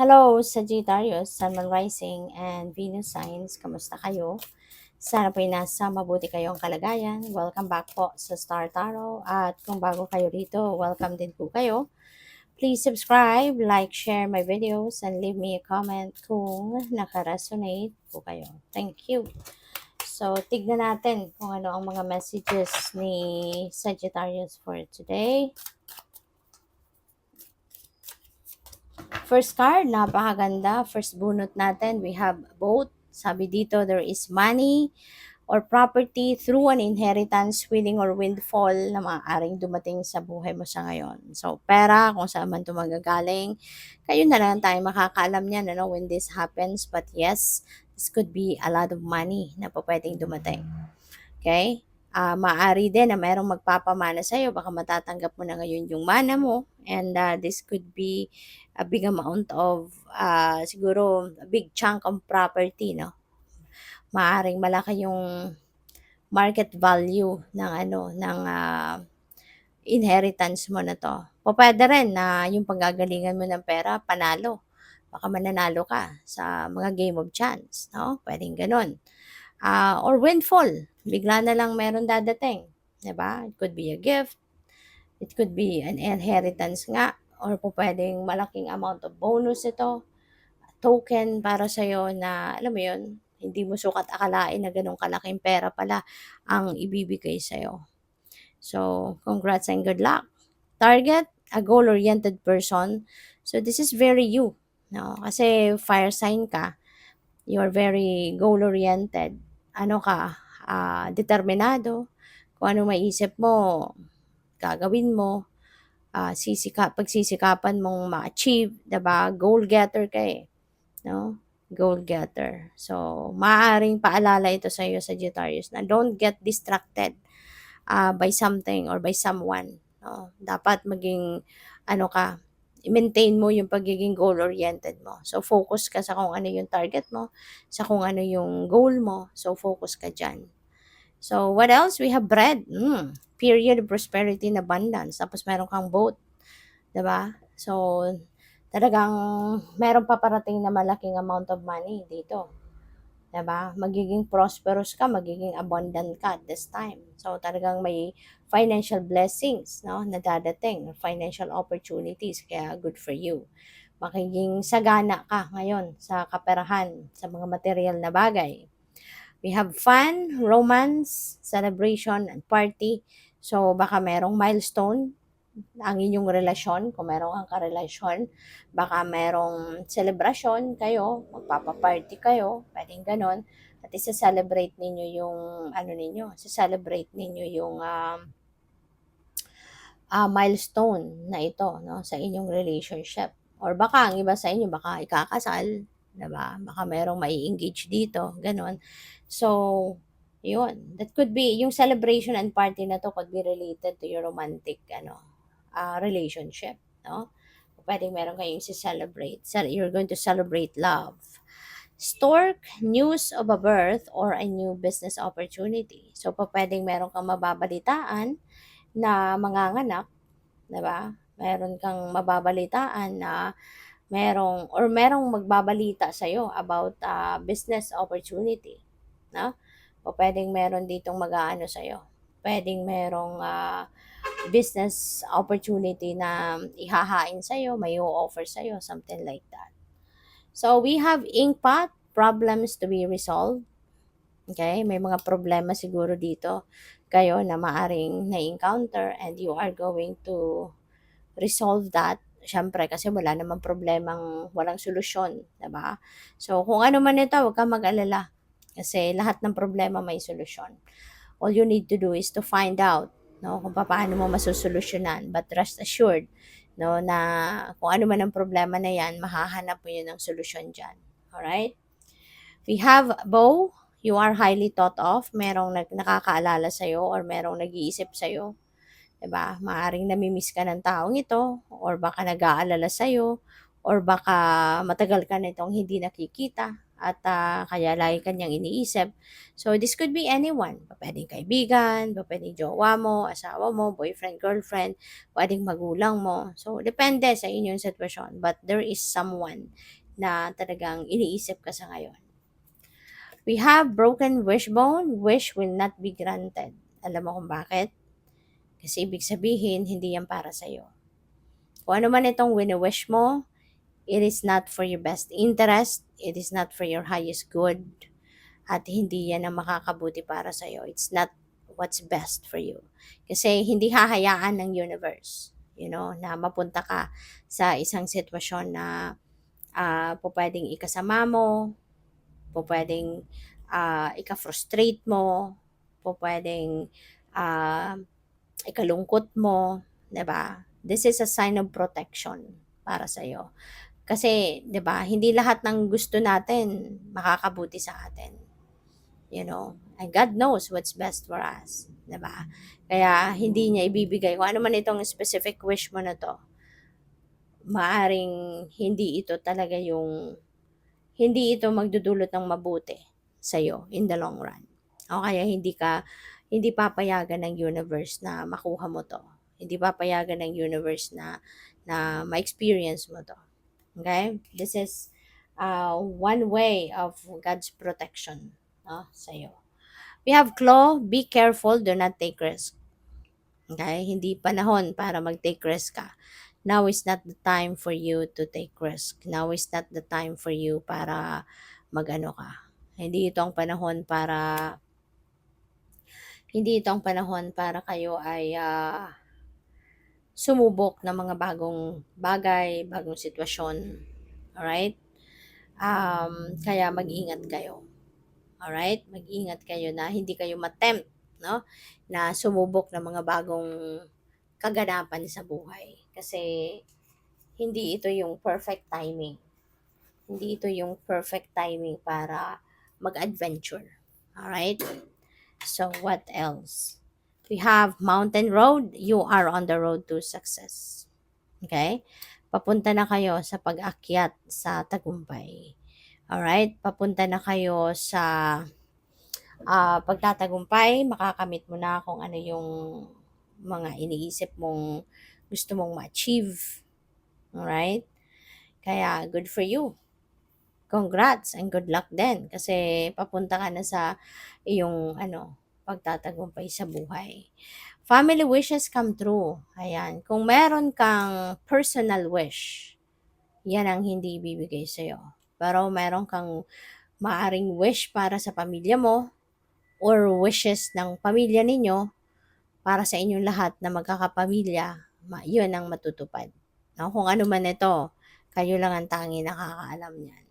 Hello, Sagittarius, Sun, Moon Rising, and Venus signs. Kamusta kayo? Sana po'y nasa mabuti kayong kalagayan. Welcome back po sa Star Tarot. At kung bago kayo rito, welcome din po kayo. Please subscribe, like, share my videos, and leave me a comment kung nakaresonate po kayo. Thank you. So, tignan natin kung ano ang mga messages ni Sagittarius for today. First card, napakaganda. First bunot natin, we have both. Sabi dito, there is money or property through an inheritance, winning or windfall na maaaring dumating sa buhay mo sa ngayon. So, pera, kung saan man ito magagaling, kayo na lang tayo makakaalam niyan, ano, when this happens. But yes, this could be a lot of money na po pwedeng dumating. Okay? Maaari din na mayroong magpapamana sa'yo. Baka matatanggap mo na ngayon yung mana mo. And this could be a big amount of, siguro, a big chunk of property, no? Maaring malaki yung market value ng inheritance mo na to. O pwede rin na yung panggagalingan mo ng pera, panalo. Baka mananalo ka sa mga game of chance, no? Pwedeng ganun. Or windfall. Bigla na lang meron dadating. Diba? It could be a gift. It could be an inheritance nga. Or po pwedeng malaking amount of bonus ito. Token para sa'yo na, alam mo yun, hindi mo sukat akalain na ganun kalaking pera pala ang ibibigay sa'yo. So, congrats and good luck. Target, a goal-oriented person. So, this is very you. No? Kasi fire sign ka. You're very goal-oriented. Ano ka, determinado. Kung ano maisip mo, gagawin mo. Pagsisikapan mong ma-achieve, diba? Goal-getter ka eh. No? Goal-getter. So, maaaring paalala ito sa iyo, Sagittarius, na don't get distracted by something or by someone. No? Dapat maging, i-maintain mo yung pagiging goal-oriented mo. So, focus ka sa kung ano yung target mo, sa kung ano yung goal mo. So, focus ka dyan. So, what else? We have bread. Period of prosperity and abundance. Tapos, meron kang boat. Diba? So, talagang meron pa parating na malaking amount of money dito. Diba? Magiging prosperous ka, magiging abundant ka at this time. So, talagang may financial blessings, no, na dadating, financial opportunities, kaya good for you. Magiging sagana ka ngayon sa kaperahan, sa mga material na bagay. We have fun, romance, celebration, and party. So, baka merong milestone ang inyong relasyon, kung merong ang karelasyon, baka merong celebration kayo, magpapaparty kayo, pwedeng ganon, at isa-celebrate ninyo yung, isa-celebrate ninyo yung milestone na ito, no, sa inyong relationship. Or baka ang iba sa inyo, baka ikakasal, diba? Baka merong mai-engage dito, ganon. So, yun. That could be, yung celebration and party na to could be related to your romantic, relationship, no? Pwedeng meron kayong celebrate. So, you're going to celebrate love. Stork, news of a birth or a new business opportunity. So, pwedeng meron kang mababalitaan na manganganak, 'di ba? Meron kang mababalitaan na merong magbabalita sa iyo about business opportunity, no? O pwedeng meron ditong mag-aano sa iyo. Pwedeng merong business opportunity na ihahain sa iyo, may offer sa iyo, something like that. So we have inkpot, problems to be resolved. Okay? May mga problema siguro dito kayo na maaring na-encounter and you are going to resolve that. Siyempre, kasi wala namang problemang walang solusyon, diba? So, kung ano man ito, huwag kang mag-alala. Kasi lahat ng problema may solusyon. All you need to do is to find out, no, kung paano mo masusolusyonan. But rest assured, no, na kung ano man ang problema na yan, mahahanap mo yun ng solusyon dyan. Alright? We have Bo. You are highly thought of. Merong nakakaalala sa'yo or merong nag-iisip sa'yo. Diba? Maaring namimiss ka ng taong ito or baka nag-aalala sa'yo or baka matagal ka na itong hindi nakikita at kaya lagi kanyang iniisip. So, this could be anyone. Pwedeng kaibigan, pwedeng jowa mo, asawa mo, boyfriend, girlfriend, pwedeng magulang mo. So, depende sa inyong sitwasyon. But there is someone na talagang iniisip ka sa ngayon. We have broken wishbone, wish will not be granted. Alam mo kung bakit? Kasi ibig sabihin, hindi yan para sa'yo. Kung ano man itong wini-wish mo, it is not for your best interest, it is not for your highest good, at hindi yan ang makakabuti para sa'yo. It's not what's best for you. Kasi hindi hahayaan ng universe, na mapunta ka sa isang sitwasyon na pwedeng ikasama mo, pwedeng ika-frustrate mo, pwedeng ikalungkot mo, 'di ba? This is a sign of protection para sa iyo. Kasi, 'di ba, hindi lahat ng gusto natin makakabuti sa atin. And God knows what's best for us, 'di ba? Kaya hindi niya ibibigay kung ano man itong specific wish mo na 'to. Maaring hindi ito magdudulot ng mabuti sa iyo in the long run. O kaya hindi papayagan ng universe na makuha mo 'to. Hindi papayagan ng universe na ma-experience mo 'to. Okay? This is one way of God's protection, sa iyo. We have claw, be careful, do not take risk. Okay? Hindi panahon para mag-take risk ka. Now is not the time for you to take risk. Now is not the time for you para mag-ano ka. Hindi ito ang panahon para kayo ay sumubok ng mga bagong bagay, bagong sitwasyon. Alright? Kaya mag-ingat kayo. Alright? Mag-ingat kayo na hindi kayo matempt, no? Na sumubok ng mga bagong kaganapan sa buhay. Kasi hindi ito yung perfect timing. Hindi ito yung perfect timing para mag-adventure. Alright? So, what else? We have mountain road. You are on the road to success. Okay? Papunta na kayo sa pag-akyat sa tagumpay. Alright? Papunta na kayo sa pagtatagumpay. Makakamit mo na kung ano yung mga iniisip mong gusto mong ma-achieve. Alright? Kaya, good for you. Congrats and good luck din. Kasi papunta ka na sa iyong pagtatagumpay sa buhay. Family wishes come true. Ayan. Kung meron kang personal wish, yan ang hindi ibibigay sa'yo. Pero meron kang maaring wish para sa pamilya mo or wishes ng pamilya ninyo para sa inyong lahat na magkakapamilya, yun ang matutupad. No? Kung ano man ito, kayo lang ang tanging nakakaalam niyan.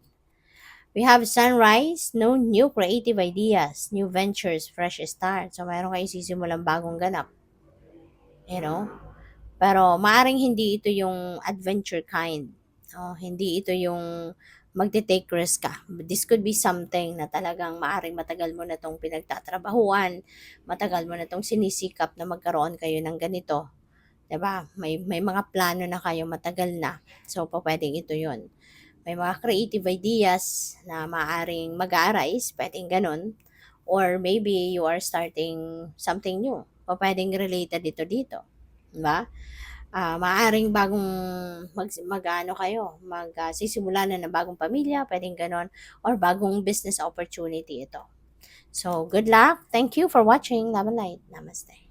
We have sunrise, no new creative ideas, new ventures, fresh start. So, mayroon kayo sisimulang bagong ganap. Pero, maaring hindi ito yung adventure kind. Hindi ito yung magte-take risk ka. This could be something na talagang maaring matagal mo na itong pinagtatrabahuan, matagal mo na itong sinisikap na magkaroon kayo ng ganito. 'Di ba? May mga plano na kayo matagal na. So, pwedeng ito yon. May mga creative ideas na maaring mag-arise, pwedeng ganun. Or maybe you are starting something new. Pwedeng related ito dito. Diba? Maaring bagong sisimula na ng bagong pamilya, pwedeng ganon. Or bagong business opportunity ito. So, good luck. Thank you for watching. Love and light. Namaste.